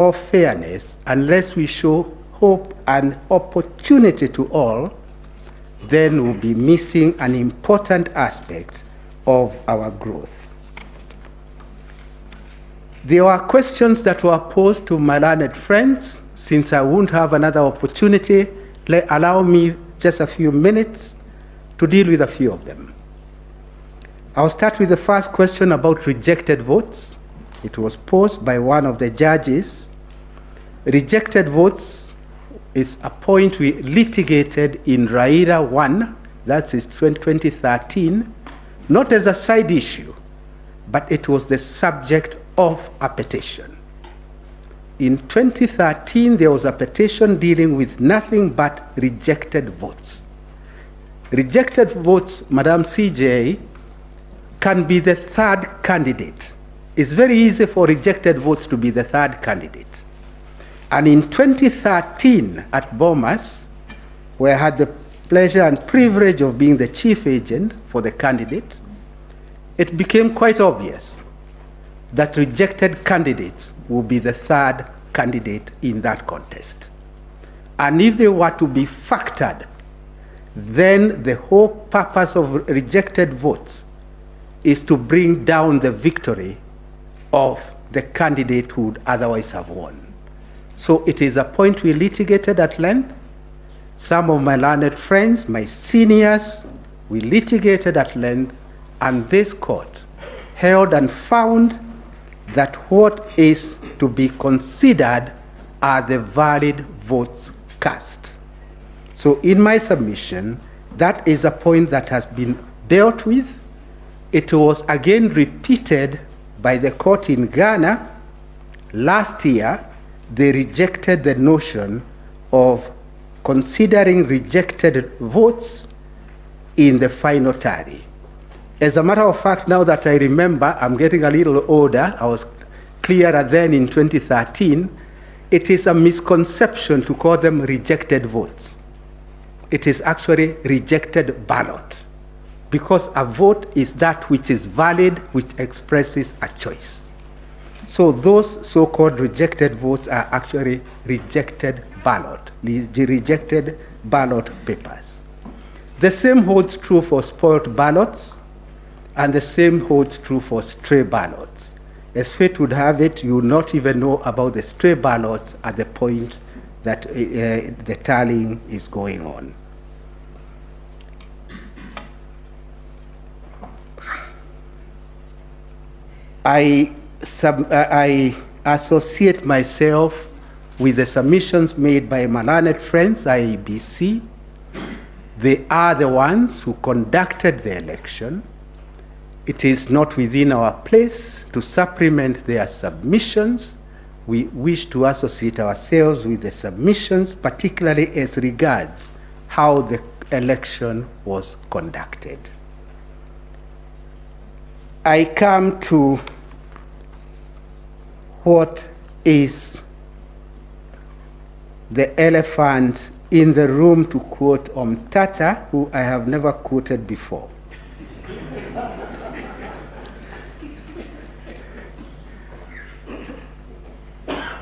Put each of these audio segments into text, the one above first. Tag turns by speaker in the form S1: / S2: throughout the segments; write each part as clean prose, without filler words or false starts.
S1: or fairness, unless we show hope and opportunity to all, then we'll be missing an important aspect of our growth. There were questions that were posed to my learned friends. Since I won't have another opportunity, allow me just a few minutes to deal with a few of them. I'll start with the first question about rejected votes. It was posed by one of the judges. Rejected votes is a point we litigated in Raila 1, that is 2013, not as a side issue, but it was the subject of a petition. In 2013, there was a petition dealing with nothing but rejected votes. Rejected votes, Madam CJ, can be the third candidate. It's very easy for rejected votes to be the third candidate. And in 2013 at Bomas, where I had the pleasure and privilege of being the chief agent for the candidate, it became quite obvious that rejected candidates will be the third candidate in that contest. And if they were to be factored, then the whole purpose of rejected votes is to bring down the victory of the candidate who would otherwise have won. So it is a point we litigated at length. Some of my learned friends, my seniors, we litigated at length, and this court held and found that what is to be considered are the valid votes cast. So in my submission, that is a point that has been dealt with. It was again repeated by the court in Ghana. Last year, they rejected the notion of considering rejected votes in the final tally. As a matter of fact, now that I remember, I'm getting a little older, I was clearer then in 2013, it is a misconception to call them rejected votes. It is actually rejected ballot, because a vote is that which is valid, which expresses a choice. So those so-called rejected votes are actually rejected ballot papers. The same holds true for spoiled ballots, and the same holds true for stray ballots. As fate would have it, you will not even know about the stray ballots at the point that the tallying is going on. I associate myself with the submissions made by my learned friends, IEBC. They are the ones who conducted the election. It is not within our place to supplement their submissions. We wish to associate ourselves with the submissions, particularly as regards how the election was conducted. I come to what is the elephant in the room, to quote Omtata, who I have never quoted before.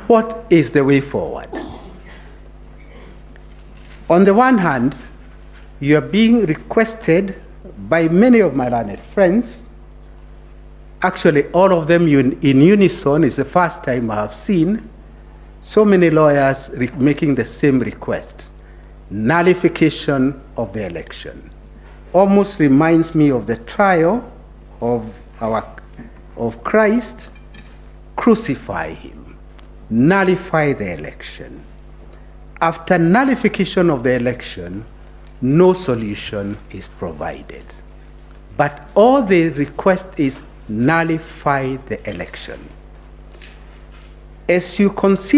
S1: What is the way forward? On the one hand, you are being requested by many of my learned friends, actually all of them in unison. Is the first time I have seen so many lawyers making the same request: nullification of the election. Almost reminds me of the trial of Christ. Crucify him, nullify the election. After nullification of the election, no solution is provided. But all they request is nullify the election. As you consider